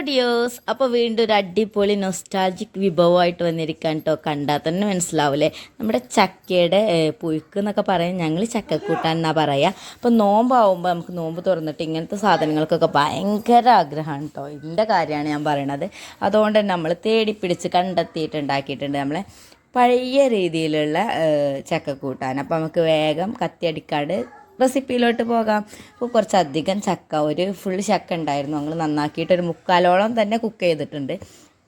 Dears, അപ്പോൾ വീണ്ടും ഒരു അടിപൊളി നൊസ്റ്റാൾജിക് വിഭവമായിട്ട് വന്നിരിക്കാൻ കേട്ടോ. കണ്ടാൽ തന്നെ മനസ്സിലാവില്ലേ, നമ്മുടെ ചക്കയുടെ പുഴുക്ക് എന്നൊക്കെ പറയും, ഞങ്ങൾ ചക്കക്കൂട്ടാൻ എന്നാണ് പറയുക. അപ്പോൾ നോമ്പാവുമ്പോൾ നമുക്ക് നോമ്പ് തുറന്നിട്ട് ഇങ്ങനത്തെ സാധനങ്ങൾക്കൊക്കെ ഭയങ്കര ആഗ്രഹമാണ് കേട്ടോ. ഇതിൻ്റെ കാര്യമാണ് ഞാൻ പറയണത്. അതുകൊണ്ട് തന്നെ നമ്മൾ തേടിപ്പിടിച്ച് കണ്ടെത്തിയിട്ട് ഉണ്ടാക്കിയിട്ടുണ്ട് നമ്മളെ പഴയ രീതിയിലുള്ള ചക്കക്കൂട്ടാൻ. അപ്പോൾ നമുക്ക് വേഗം കത്തിയടിക്കാട് റെസിപ്പിയിലോട്ട് പോകാം. ഇപ്പോൾ കുറച്ചധികം ചക്ക, ഒരു ഫുൾ ചക്ക ഉണ്ടായിരുന്നു. ഞങ്ങൾ നന്നാക്കിയിട്ട് ഒരു മുക്കാലോളം തന്നെ കുക്ക് ചെയ്തിട്ടുണ്ട്.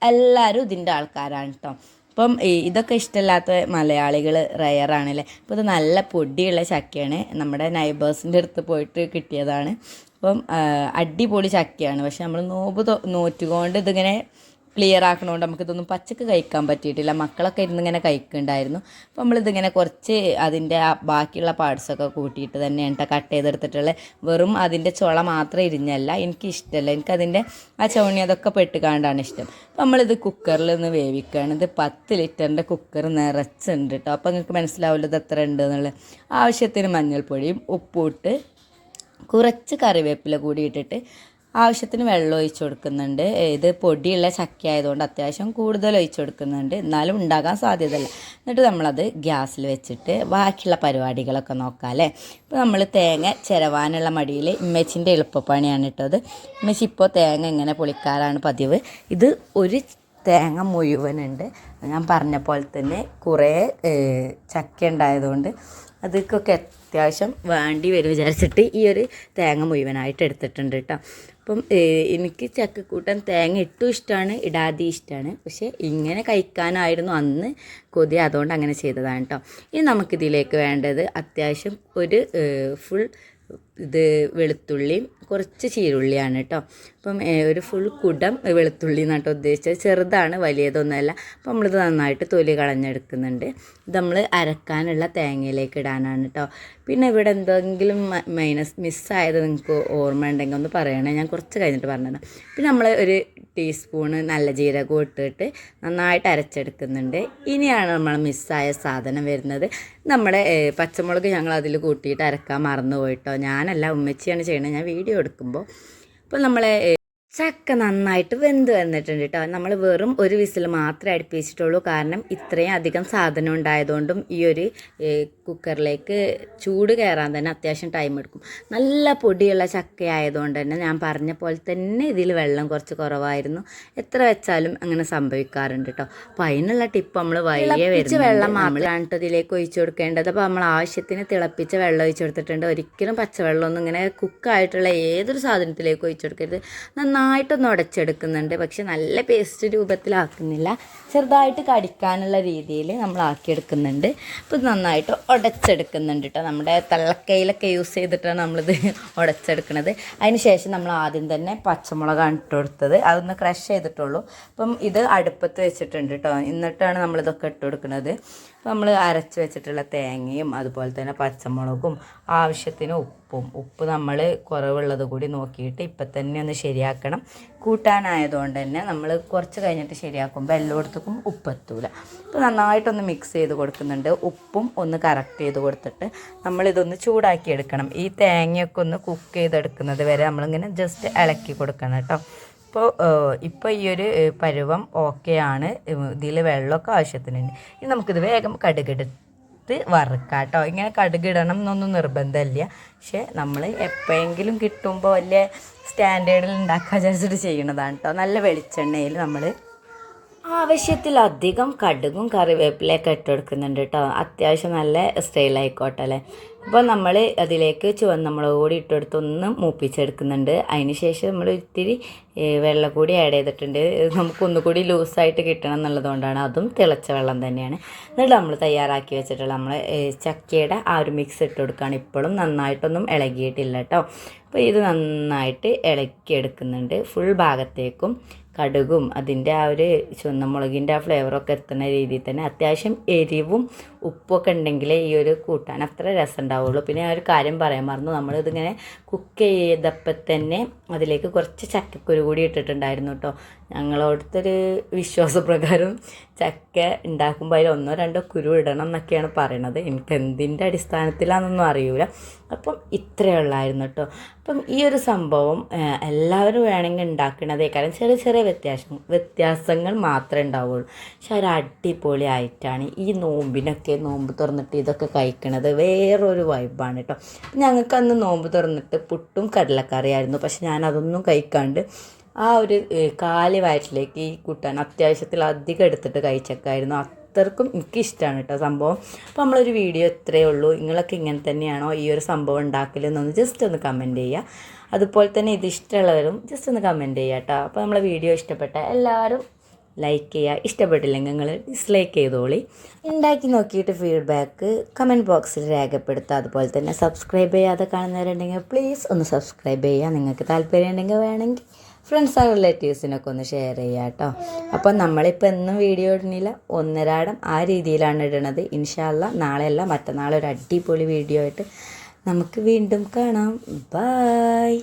എല്ലാവരും ഇതിൻ്റെ ആൾക്കാരാണ് കേട്ടോ. അപ്പം ഇതൊക്കെ ഇഷ്ടമില്ലാത്ത മലയാളികൾ റയറാണല്ലേ. അപ്പോൾ ഇത് നല്ല പൊടിയുള്ള ചക്കയാണ്, നമ്മുടെ നൈബേഴ്സിൻ്റെ അടുത്ത് പോയിട്ട് കിട്ടിയതാണ്. അപ്പം അടിപൊളി ചക്കയാണ്. പക്ഷെ നമ്മൾ നോറ്റുകൊണ്ട് ഇതിങ്ങനെ ക്ലിയർ ആക്കണോണ്ട് നമുക്കിതൊന്നും പച്ചക്ക് കഴിക്കാൻ പറ്റിയിട്ടില്ല. മക്കളൊക്കെ ഇരുന്നിങ്ങനെ കഴിക്കുന്നുണ്ടായിരുന്നു. അപ്പോൾ നമ്മളിതിങ്ങനെ കുറച്ച് അതിൻ്റെ ബാക്കിയുള്ള പാർട്സൊക്കെ കൂട്ടിയിട്ട് തന്നെയാണ് കേട്ടോ കട്ട് ചെയ്തെടുത്തിട്ടുള്ളത്. വെറും അതിൻ്റെ ചുള മാത്രം ഇരിഞ്ഞല്ല, എനിക്കിഷ്ടമല്ല. എനിക്കതിൻ്റെ ആ ചവണി അതൊക്കെ പെട്ടുകാണ്ടാണ് ഇഷ്ടം. അപ്പോൾ നമ്മളിത് കുക്കറിൽ നിന്ന് വേവിക്കുകയാണ്. ഇത് 10 ലിറ്ററിൻ്റെ കുക്കർ നിറച്ചുണ്ട് കേട്ടോ. അപ്പോൾ നിങ്ങൾക്ക് മനസ്സിലാവില്ല ഇത് എത്ര ഉണ്ട് എന്നുള്ളത്. ആവശ്യത്തിന് മഞ്ഞൾപ്പൊടിയും ഉപ്പും ഇട്ട് കുറച്ച് കറിവേപ്പില കൂടി ഇട്ടിട്ട് ആവശ്യത്തിന് വെള്ളം ഒഴിച്ച് കൊടുക്കുന്നുണ്ട്. ഇത് പൊടിയുള്ള ചക്ക ആയതുകൊണ്ട് അത്യാവശ്യം കൂടുതൽ ഒഴിച്ച് കൊടുക്കുന്നുണ്ട്, എന്നാലും ഉണ്ടാകാൻ സാധ്യതയില്ല. എന്നിട്ട് നമ്മളത് ഗ്യാസിൽ വെച്ചിട്ട് ബാക്കിയുള്ള പരിപാടികളൊക്കെ നോക്കാം അല്ലേ. ഇപ്പോൾ നമ്മൾ തേങ്ങ ചിരവാനുള്ള മടിയിൽ ഉമ്മച്ചിൻ്റെ എളുപ്പപ്പണിയാണ് ഇട്ടത്. ഉമ്മച്ചി ഇപ്പോൾ തേങ്ങ ഇങ്ങനെ പൊളിക്കാറാണ് പതിവ്. ഇത് ഒരു തേങ്ങ മുഴുവനുണ്ട്. ഞാൻ പറഞ്ഞ പോലെ തന്നെ കുറേ ചക്ക ഉണ്ടായതുകൊണ്ട് അതൊക്കെ അത്യാവശ്യം വേണ്ടി വരും വിചാരിച്ചിട്ട് ഈ ഒരു തേങ്ങ മുഴുവനായിട്ട് എടുത്തിട്ടുണ്ട് കേട്ടോ. അപ്പം എനിക്ക് ചക്കക്കൂട്ടാൻ തേങ്ങ ഇട്ടും ഇഷ്ടമാണ്, ഇടാതെ ഇഷ്ടമാണ്. പക്ഷേ ഇങ്ങനെ കഴിക്കാനായിരുന്നു അന്ന് കൊതി, അതുകൊണ്ട് അങ്ങനെ ചെയ്തതാണ് കേട്ടോ. ഇനി നമുക്കിതിലേക്ക് വേണ്ടത് അത്യാവശ്യം ഒരു ഫുൾ ഇത് വെളുത്തുള്ളിയും കുറച്ച് ചീരുള്ളിയാണ് കേട്ടോ. അപ്പം ഒരു ഫുൾ കുടം വെളുത്തുള്ളി എന്നാട്ടോ ഉദ്ദേശിച്ചത്. ചെറുതാണ്, വലിയതൊന്നുമല്ല. അപ്പം നമ്മളിത് നന്നായിട്ട് തൊലി കളഞ്ഞെടുക്കുന്നുണ്ട്. ഇത് നമ്മൾ അരക്കാനുള്ള തേങ്ങയിലേക്ക് ഇടാനാണ് കേട്ടോ. പിന്നെ ഇവിടെ എന്തെങ്കിലും മിസ്സായത് നിങ്ങൾക്ക് ഓർമ്മ ഉണ്ടെങ്കിൽ ഒന്ന് പറയണേ, ഞാൻ കുറച്ച് കഴിഞ്ഞിട്ട് പറഞ്ഞതാണ്. പിന്നെ നമ്മൾ ഒരു ടീസ്പൂണ് നല്ല ജീരകം ഇട്ടിട്ട് നന്നായിട്ട് അരച്ചെടുക്കുന്നുണ്ട്. ഇനിയാണ് നമ്മൾ മിസ്സായ സാധനം വരുന്നത്. നമ്മുടെ പച്ചമുളക് ഞങ്ങൾ അതിൽ കൂട്ടിയിട്ട് അരക്കാൻ മറന്നു പോയിട്ടോ. ഞാനല്ല, ഉമ്മച്ചിയാണ് ചെയ്യണത്, ഞാൻ വീഡിയോ എടുക്കുമ്പോൾ. അപ്പോൾ നമ്മളെ ചക്ക നന്നായിട്ട് വെന്ത് വന്നിട്ടുണ്ട് കേട്ടോ. നമ്മൾ വെറും ഒരു വിസിൽ മാത്രമേ അടുപ്പിച്ചിട്ടുള്ളൂ. കാരണം ഇത്രയും അധികം സാധനം ഉണ്ടായതുകൊണ്ടും ഈ ഒരു കുക്കറിലേക്ക് ചൂട് കയറാൻ തന്നെ അത്യാവശ്യം ടൈം എടുക്കും. നല്ല പൊടിയുള്ള ചക്ക ആയതുകൊണ്ട് തന്നെ ഞാൻ പറഞ്ഞ പോലെ തന്നെ ഇതിൽ വെള്ളം കുറച്ച് കുറവായിരുന്നു. എത്ര വെച്ചാലും അങ്ങനെ സംഭവിക്കാറുണ്ട് കേട്ടോ. അപ്പോൾ അതിനുള്ള ടിപ്പ് നമ്മൾ വഴിയെ വരുന്ന വെള്ളം മാത്രമാണ് ഇതിലേക്ക് ഒഴിച്ചു കൊടുക്കേണ്ടത്. അപ്പോൾ നമ്മൾ ആവശ്യത്തിന് തിളപ്പിച്ച വെള്ളം ഒഴിച്ചു കൊടുത്തിട്ടുണ്ട്. ഒരിക്കലും പച്ചവെള്ളമൊന്നും ഇങ്ങനെ കുക്കായിട്ടുള്ള ഏതൊരു സാധനത്തിലേക്ക് ഒഴിച്ചു കൊടുക്കരുത്. നന്നായിട്ടൊന്ന് ഉടച്ചെടുക്കുന്നുണ്ട്, പക്ഷെ നല്ല പേസ്റ്റ് രൂപത്തിലാക്കുന്നില്ല, ചെറുതായിട്ട് കടിക്കാനുള്ള രീതിയിൽ നമ്മൾ ആക്കിയെടുക്കുന്നുണ്ട്. അപ്പോൾ നന്നായിട്ട് ഉടച്ചെടുക്കുന്നുണ്ട് കേട്ടോ. നമ്മുടെ തള്ളക്കൈയിലൊക്കെ യൂസ് ചെയ്തിട്ടാണ് നമ്മളിത് ഉടച്ചെടുക്കുന്നത്. അതിന് ശേഷം നമ്മൾ ആദ്യം തന്നെ പച്ചമുളകാണ് ഇട്ട് കൊടുത്തത്, അതൊന്ന് ക്രഷ് ചെയ്തിട്ടുള്ളൂ. അപ്പം ഇത് അടുപ്പത്ത് വെച്ചിട്ടുണ്ട് കേട്ടോ. എന്നിട്ടാണ് നമ്മളിതൊക്കെ ഇട്ട് കൊടുക്കുന്നത്. അപ്പോൾ നമ്മൾ അരച്ച് വെച്ചിട്ടുള്ള തേങ്ങയും അതുപോലെ തന്നെ പച്ചമുളകും ആവശ്യത്തിന് ഉപ്പ് നമ്മൾ കുറവുള്ളത് കൂടി നോക്കിയിട്ട് ഇപ്പം തന്നെ ഒന്ന് ശരിയാക്കണം. കൂട്ടാനായതുകൊണ്ട് തന്നെ നമ്മൾ കുറച്ച് കഴിഞ്ഞിട്ട് ശരിയാക്കുമ്പോൾ എല്ലായിടത്തേക്കും ഉപ്പെത്തൂല. അപ്പോൾ നന്നായിട്ടൊന്ന് മിക്സ് ചെയ്ത് കൊടുക്കുന്നുണ്ട്. ഉപ്പും ഒന്ന് കറക്റ്റ് ചെയ്ത് കൊടുത്തിട്ട് നമ്മളിതൊന്ന് ചൂടാക്കി എടുക്കണം. ഈ തേങ്ങയൊക്കെ ഒന്ന് കുക്ക് ചെയ്തെടുക്കുന്നത് വരെ നമ്മളിങ്ങനെ ജസ്റ്റ് ഇളക്കി കൊടുക്കണം കേട്ടോ. ഇപ്പോൾ ഈ ഒരു പരുവം ഓക്കെയാണ്. ഇതിൽ വെള്ളമൊക്കെ ആവശ്യത്തിനുണ്ട്. ഇനി നമുക്കിത് വേഗം കടുകെടുത്ത് വറുക്കാം കേട്ടോ. ഇങ്ങനെ കടുകിടണം എന്നൊന്നും നിർബന്ധമില്ല, പക്ഷേ നമ്മൾ എപ്പോഴെങ്കിലും കിട്ടുമ്പോൾ വലിയ സ്റ്റാൻഡേർഡിൽ ഉണ്ടാക്കാൻ വിചാരിച്ചിട്ട് ചെയ്യണതാണ് കേട്ടോ. നല്ല വെളിച്ചെണ്ണയിൽ നമ്മൾ ആവശ്യത്തിലധികം കടുകും കറിവേപ്പിലയൊക്കെ ഇട്ട് കൊടുക്കുന്നുണ്ട് കേട്ടോ. അത്യാവശ്യം നല്ല സ്റ്റൈലായിക്കോട്ടെ അല്ലേ. അപ്പോൾ നമ്മൾ അതിലേക്ക് ചുവന്ന മുളക് കൂടി ഇട്ടെടുത്ത് ഒന്ന് മൂപ്പിച്ചെടുക്കുന്നുണ്ട്. അതിന് ശേഷം നമ്മൾ ഇത്തിരി വെള്ളം കൂടി ആഡ് ചെയ്തിട്ടുണ്ട്. നമുക്കൊന്നുകൂടി ലൂസായിട്ട് കിട്ടണം എന്നുള്ളതുകൊണ്ടാണ്. അതും തിളച്ച വെള്ളം തന്നെയാണ്. എന്നിട്ട് നമ്മൾ തയ്യാറാക്കി വെച്ചിട്ടുള്ള നമ്മൾ ചക്കയുടെ ആ ഒരു മിക്സ് ഇട്ട് കൊടുക്കുകയാണ്. ഇപ്പോഴും നന്നായിട്ടൊന്നും ഇളകിയിട്ടില്ല കേട്ടോ. അപ്പോൾ ഇത് നന്നായിട്ട് ഇളക്കിയെടുക്കുന്നുണ്ട്. ഫുൾ ഭാഗത്തേക്കും കടുകും അതിൻ്റെ ആ ഒരു ചുവന്ന മുളകിൻ്റെ ആ ഫ്ലേവറൊക്കെ എത്തുന്ന രീതിയിൽ തന്നെ അത്യാവശ്യം എരിവും ഉപ്പൊക്കെ ഉണ്ടെങ്കിലേ ഈ ഒരു കൂട്ടാൻ അത്ര രസം ഉണ്ടാവുള്ളൂ. പിന്നെ ആ ഒരു കാര്യം പറയാൻ മറന്നു, നമ്മളിതിങ്ങനെ കുക്ക് ചെയ്തപ്പോൾ തന്നെ അതിലേക്ക് കുറച്ച് ചക്കക്കുരു കൂടി ഇട്ടിട്ടുണ്ടായിരുന്നു കേട്ടോ. ഞങ്ങളോടത്തൊരു വിശ്വാസപ്രകാരം ചക്ക ഉണ്ടാക്കുമ്പോൾ അതിൽ 1-2 കുരു ഇടണം എന്നൊക്കെയാണ് പറയണത്. എനിക്ക് എന്തിൻ്റെ അടിസ്ഥാനത്തിലാണെന്നൊന്നും അറിയില്ല. അപ്പം ഇത്രയേ ഉള്ളായിരുന്നു കേട്ടോ. അപ്പം ഈ ഒരു സംഭവം എല്ലാവരും വേണമെങ്കിൽ ഉണ്ടാക്കണതേ കാരണം ചെറിയ ചെറിയ വ്യത്യാസങ്ങൾ മാത്രമേ ഉണ്ടാവുള്ളൂ. പക്ഷെ ഒരു അടിപൊളി ആയിട്ടാണ് ഈ നോമ്പ് തുറന്നിട്ട് ഇതൊക്കെ കഴിക്കണത് വേറൊരു വൈബാണ് കേട്ടോ. ഞങ്ങൾക്ക് അന്ന് നോമ്പ് തുറന്നിട്ട് പുട്ടും കടലക്കറിയായിരുന്നു. പക്ഷെ ഞാൻ അതൊന്നും കഴിക്കാണ്ട് ആ ഒരു കാലി വയറ്റിലേക്ക് ഈ കൂട്ടാൻ അത്യാവശ്യത്തിൽ അധികം എടുത്തിട്ട് കഴിച്ചേക്കായിരുന്നു. അത്രക്കും എനിക്കിഷ്ടമാണ് കേട്ടോ സംഭവം. അപ്പോൾ നമ്മളൊരു വീഡിയോ ഇത്രയേ ഉള്ളൂ. നിങ്ങളൊക്കെ ഇങ്ങനെ തന്നെയാണോ ഈ ഒരു സംഭവം ഉണ്ടാക്കലെന്നൊന്ന് ജസ്റ്റ് ഒന്ന് കമൻറ്റ് ചെയ്യുക. അതുപോലെ തന്നെ ഇത് ഇഷ്ടമുള്ളവരും ജസ്റ്റ് ഒന്ന് കമൻറ്റ് ചെയ്യുക കേട്ടോ. അപ്പോൾ നമ്മളെ വീഡിയോ ഇഷ്ടപ്പെട്ട എല്ലാവരും ലൈക്ക് ചെയ്യുക, ഇഷ്ടപ്പെട്ടില്ലെങ്കിൽ നിങ്ങൾ ഡിസ്ലൈക്ക് ചെയ്തോളി. ഉണ്ടാക്കി നോക്കിയിട്ട് ഫീഡ്ബാക്ക് കമൻറ്റ് ബോക്സിൽ രേഖപ്പെടുത്തുക. അതുപോലെ തന്നെ സബ്സ്ക്രൈബ് ചെയ്യാതെ കാണുന്നവരുണ്ടെങ്കിൽ പ്ലീസ് ഒന്ന് സബ്സ്ക്രൈബ് ചെയ്യുക. നിങ്ങൾക്ക് താല്പര്യം ഉണ്ടെങ്കിൽ വേണമെങ്കിൽ ഫ്രണ്ട്സ് ആൻഡ് റിലേറ്റീവ്സിനൊക്കെ ഒന്ന് ഷെയർ ചെയ്യുക കേട്ടോ. അപ്പോൾ നമ്മളിപ്പോൾ എന്നും വീഡിയോ ഇടുന്നില്ല, ഒന്നരാടം ആ രീതിയിലാണ് ഇടണത്. ഇൻഷാ അല്ലാ നാളെയല്ല മറ്റന്നാൾ ഒരു അടിപൊളി വീഡിയോ ആയിട്ട് നമുക്ക് വീണ്ടും കാണാം. ബൈ.